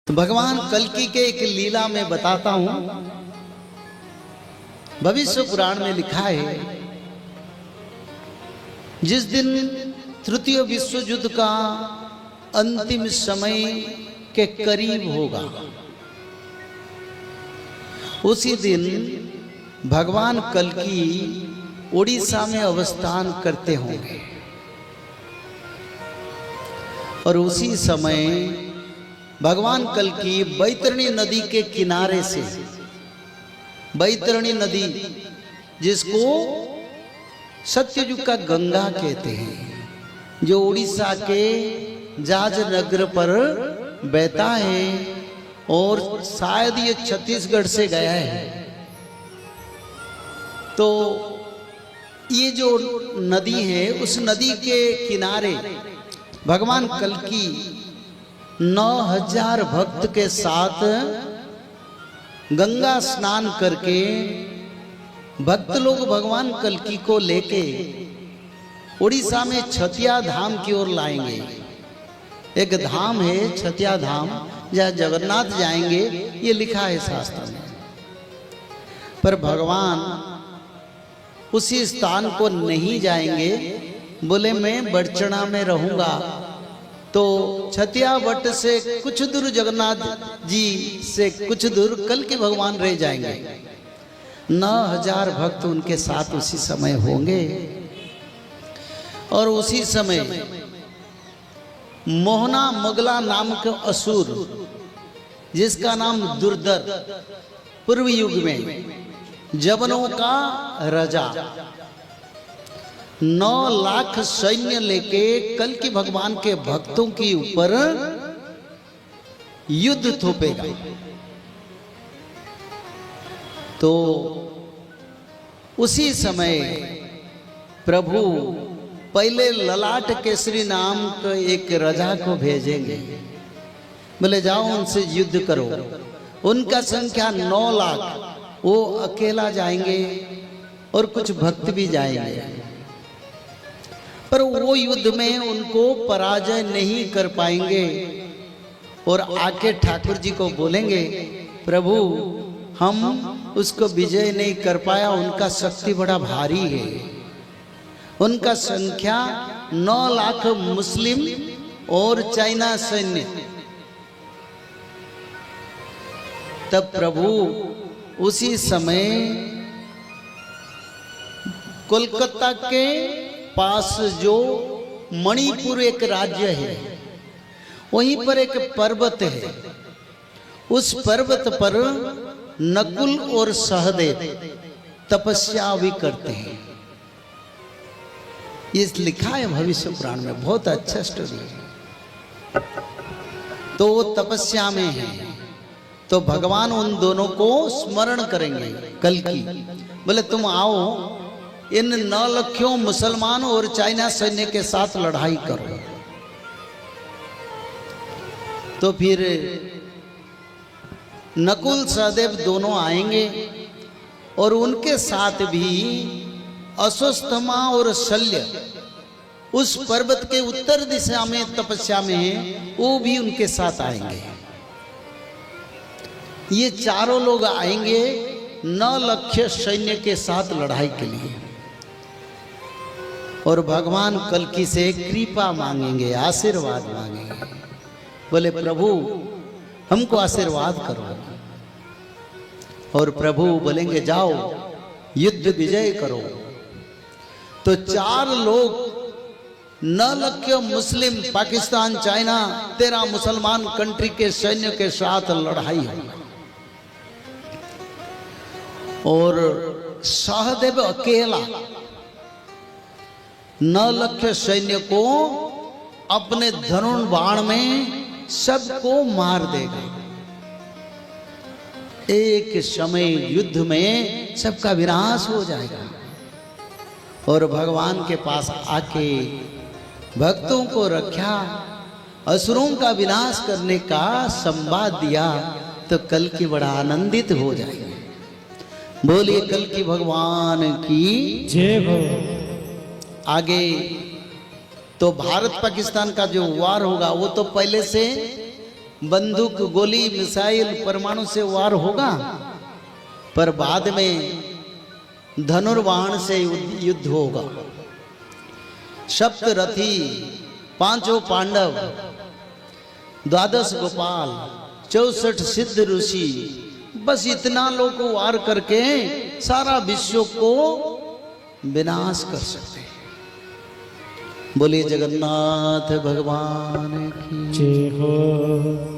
तो भगवान कल्कि के एक लीला में बताता हूं। भविष्य पुराण में लिखा है, जिस दिन तृतीय विश्व युद्ध का अंतिम समय के करीब होगा, उसी दिन भगवान कल्कि उड़ीसा में अवस्थान करते होंगे और उसी समय भगवान कल्कि बैतरणी नदी के किनारे से, बैतरणी नदी जिसको सत्ययुग का गंगा कहते हैं, जो उड़ीसा के जाज नगर पर बहता है और शायद ये छत्तीसगढ़ से गया है। तो ये जो नदी है, उस नदी के किनारे भगवान कल्कि 9000 भक्त के साथ गंगा स्नान करके भक्त लोग भगवान कल्कि को लेके उड़ीसा में छतिया धाम की ओर लाएंगे। एक धाम है छतिया धाम, जहाँ जगन्नाथ जाएंगे, ये लिखा है शास्त्र में। पर भगवान उसी स्थान को नहीं जाएंगे, बोले मैं बड़चना में रहूंगा। तो छतिया वट से कुछ दूर, जगन्नाथ जी से कुछ दूर कल्कि भगवान रह जाएंगे। 9000 भक्त उनके साथ उसी समय होंगे और उसी समय मोहना मगला नाम का असुर, जिसका नाम दुर्धर, पूर्व युग में जवनों का राजा, 9 लाख सैन्य लेके कल्कि भगवान के भक्तों के ऊपर युद्ध थोपेगा। तो उसी समय प्रभु पहले ललाट केसरी नाम के एक राजा को भेजेंगे, बोले जाओ उनसे युद्ध करो। उनका संख्या 9 लाख, वो अकेला जाएंगे और कुछ भक्त भी जाएंगे, पर वो युद्ध में उनको पराजय नहीं कर पाएंगे और आके ठाकुर जी को बोलेंगे, प्रभु हम उसको विजय नहीं कर पाया, उनका शक्ति बड़ा भारी है। उनका संख्या 9 लाख मुस्लिम और चाइना सैन्य। तब प्रभु उसी समय कोलकाता के पास जो मणिपुर एक राज्य है, वहीं पर एक पर्वत है। उस पर्वत पर नकुल और सहदेव तपस्या भी करते हैं। ये लिखा है भविष्य पुराण में, बहुत अच्छा स्टोरी है। तो वो तपस्या में है, तो भगवान उन दोनों को स्मरण करेंगे कल्कि, बोले तुम आओ, इन 9 लाखों मुसलमान और चाइना सैन्य के साथ लड़ाई करो। तो फिर नकुल सहदेव दोनों आएंगे और उनके साथ भी अश्वत्थामा और शल्य, उस पर्वत के उत्तर दिशा में तपस्या में है, वो भी उनके साथ आएंगे। ये चारों लोग आएंगे 9 लाख सैन्य के साथ लड़ाई के लिए और भगवान कल्कि से कृपा मांगेंगे, आशीर्वाद मांगेंगे। बोले प्रभु हमको आशीर्वाद करो। और प्रभु बोलेंगे जाओ युद्ध विजय करो। तो 4 लोग 9 लाख मुस्लिम, पाकिस्तान, चाइना, 13 मुसलमान कंट्री के सैन्य के साथ लड़ाई है और सहदेव अकेला 9 लाख सैन्य को अपने धनुष बाण में सबको मार देगा। एक समय युद्ध में सबका विनाश हो जाएगा और भगवान के पास आके भक्तों को रक्षा, असुरों का विनाश करने का संवाद दिया, तो कल्कि बड़ा आनंदित हो जाएगा। बोलिए कल्कि भगवान की जय हो। आगे तो भारत पाकिस्तान का जो वार होगा वो तो पहले से बंदूक, गोली, मिसाइल, परमाणु से वार होगा, पर बाद में धनुर्बाण से युद्ध होगा। सप्तरथी, पांचों पांडव, 12 गोपाल, 64 सिद्ध ऋषि, बस इतना लोग को वार करके सारा विश्व को विनाश कर सकते हैं। बोलिए जगन्नाथ भगवान की जय हो।